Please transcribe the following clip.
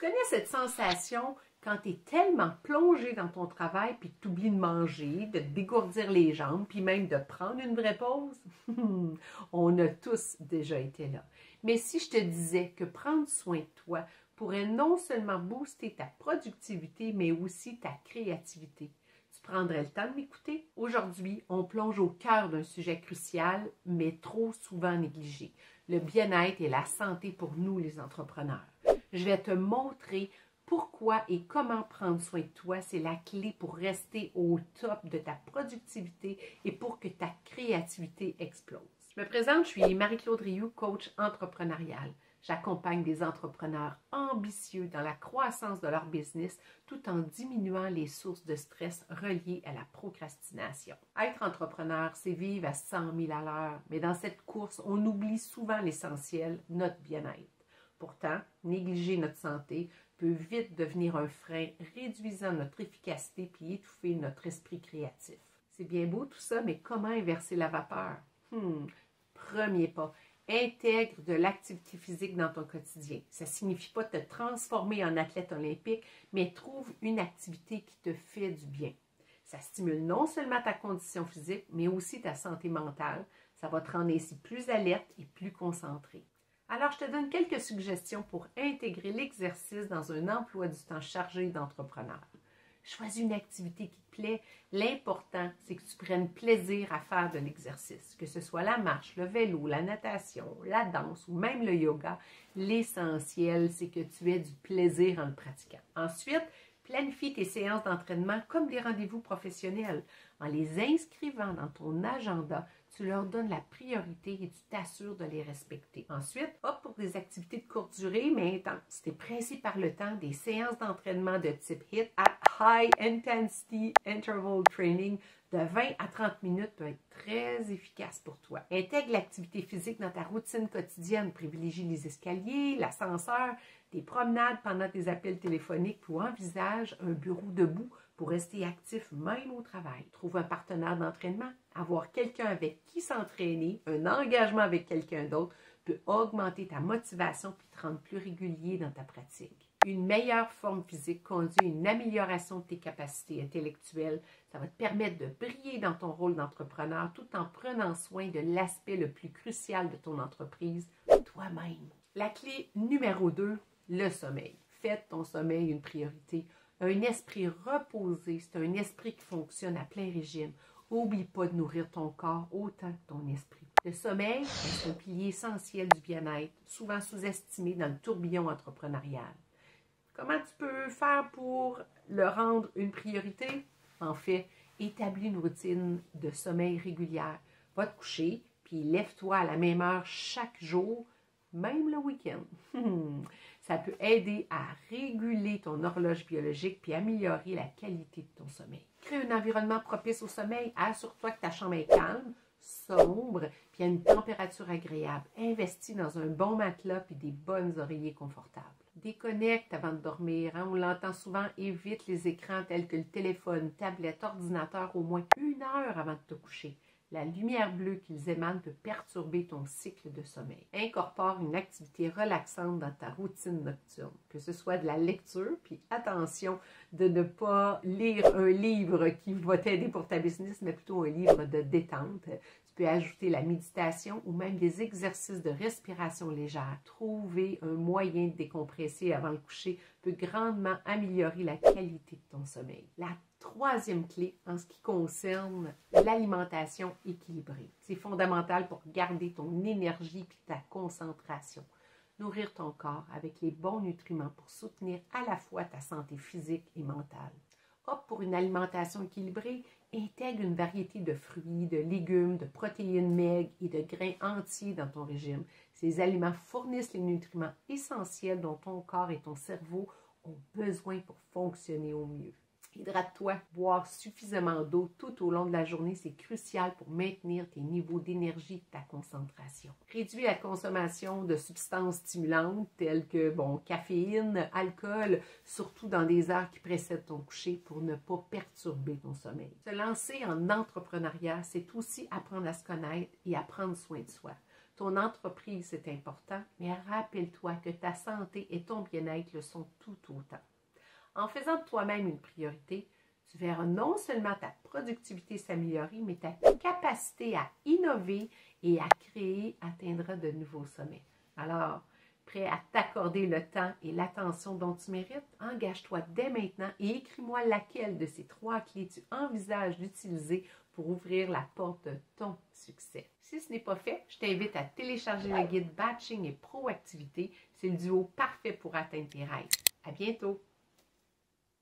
connais cette sensation quand tu es tellement plongé dans ton travail, puis tu oublies de manger, de te dégourdir les jambes, puis même de prendre une vraie pause? On a tous déjà été là. Mais si je te disais que prendre soin de toi pourrait non seulement booster ta productivité, mais aussi ta créativité, tu prendrais le temps de m'écouter? Aujourd'hui, on plonge au cœur d'un sujet crucial, mais trop souvent négligé, le bien-être et la santé pour nous les entrepreneurs. Je vais te montrer pourquoi et comment prendre soin de toi, c'est la clé pour rester au top de ta productivité et pour que ta créativité explose. Je me présente, je suis Marie-Claude Rioux, coach entrepreneurial. J'accompagne des entrepreneurs ambitieux dans la croissance de leur business tout en diminuant les sources de stress reliées à la procrastination. Être entrepreneur, c'est vivre à 100 000 à l'heure, mais dans cette course, on oublie souvent l'essentiel, notre bien-être. Pourtant, négliger notre santé peut vite devenir un frein, réduisant notre efficacité puis étouffer notre esprit créatif. C'est bien beau tout ça, mais comment inverser la vapeur? Premier pas, intègre de l'activité physique dans ton quotidien. Ça ne signifie pas te transformer en athlète olympique, mais trouve une activité qui te fait du bien. Ça stimule non seulement ta condition physique, mais aussi ta santé mentale. Ça va te rendre ainsi plus alerte et plus concentré. Alors, je te donne quelques suggestions pour intégrer l'exercice dans un emploi du temps chargé d'entrepreneur. Choisis une activité qui te plaît. L'important, c'est que tu prennes plaisir à faire de l'exercice. Que ce soit la marche, le vélo, la natation, la danse ou même le yoga, l'essentiel, c'est que tu aies du plaisir en le pratiquant. Ensuite, planifie tes séances d'entraînement comme des rendez-vous professionnels. En les inscrivant dans ton agenda, tu leur donnes la priorité et tu t'assures de les respecter. Ensuite, opte pour des activités de courte durée mais intenses. T'es pressé par le temps, des séances d'entraînement de type HIIT, High Intensity Interval Training, de 20 à 30 minutes peut être très efficace pour toi. Intègre l'activité physique dans ta routine quotidienne. Privilégie les escaliers, l'ascenseur, des promenades pendant tes appels téléphoniques ou envisage un bureau debout pour rester actif même au travail. Trouve un partenaire d'entraînement. Avoir quelqu'un avec qui s'entraîner, un engagement avec quelqu'un d'autre peut augmenter ta motivation puis te rendre plus régulier dans ta pratique. Une meilleure forme physique conduit à une amélioration de tes capacités intellectuelles. Ça va te permettre de briller dans ton rôle d'entrepreneur tout en prenant soin de l'aspect le plus crucial de ton entreprise, toi-même. La clé numéro 2, le sommeil. Faites ton sommeil une priorité. Un esprit reposé, c'est un esprit qui fonctionne à plein régime. N'oublie pas de nourrir ton corps autant que ton esprit. Le sommeil est un pilier essentiel du bien-être, souvent sous-estimé dans le tourbillon entrepreneurial. Comment tu peux faire pour le rendre une priorité? En fait, établis une routine de sommeil régulière. Va te coucher, puis lève-toi à la même heure chaque jour, même le week-end. Ça peut aider à réguler ton horloge biologique puis améliorer la qualité de ton sommeil. Crée un environnement propice au sommeil. Assure-toi que ta chambre est calme, sombre, puis à une température agréable. Investis dans un bon matelas puis des bonnes oreillers confortables. Déconnecte avant de dormir. On l'entend souvent, évite les écrans tels que le téléphone, tablette, ordinateur au moins 1 heure avant de te coucher. La lumière bleue qu'ils émanent peut perturber ton cycle de sommeil. Incorpore une activité relaxante dans ta routine nocturne, que ce soit de la lecture, puis attention de ne pas lire un livre qui va t'aider pour ta business, mais plutôt un livre de détente. Tu peux ajouter la méditation ou même des exercices de respiration légère. Trouver un moyen de décompresser avant le coucher peut grandement améliorer la qualité de ton sommeil. La troisième clé en ce qui concerne l'alimentation équilibrée. C'est fondamental pour garder ton énergie et ta concentration. Nourrir ton corps avec les bons nutriments pour soutenir à la fois ta santé physique et mentale. Opte pour une alimentation équilibrée, intègre une variété de fruits, de légumes, de protéines maigres et de grains entiers dans ton régime. Ces aliments fournissent les nutriments essentiels dont ton corps et ton cerveau ont besoin pour fonctionner au mieux. Hydrate-toi, boire suffisamment d'eau tout au long de la journée, c'est crucial pour maintenir tes niveaux d'énergie et ta concentration. Réduis la consommation de substances stimulantes telles que caféine, alcool, surtout dans des heures qui précèdent ton coucher pour ne pas perturber ton sommeil. Se lancer en entrepreneuriat, c'est aussi apprendre à se connaître et à prendre soin de soi. Ton entreprise, c'est important, mais rappelle-toi que ta santé et ton bien-être le sont tout autant. En faisant de toi-même une priorité, tu verras non seulement ta productivité s'améliorer, mais ta capacité à innover et à créer atteindra de nouveaux sommets. Alors, prêt à t'accorder le temps et l'attention dont tu mérites? Engage-toi dès maintenant et écris-moi laquelle de ces 3 clés tu envisages d'utiliser pour ouvrir la porte de ton succès. Si ce n'est pas fait, je t'invite à télécharger le guide Batching et Proactivité. C'est le duo parfait pour atteindre tes rêves. À bientôt!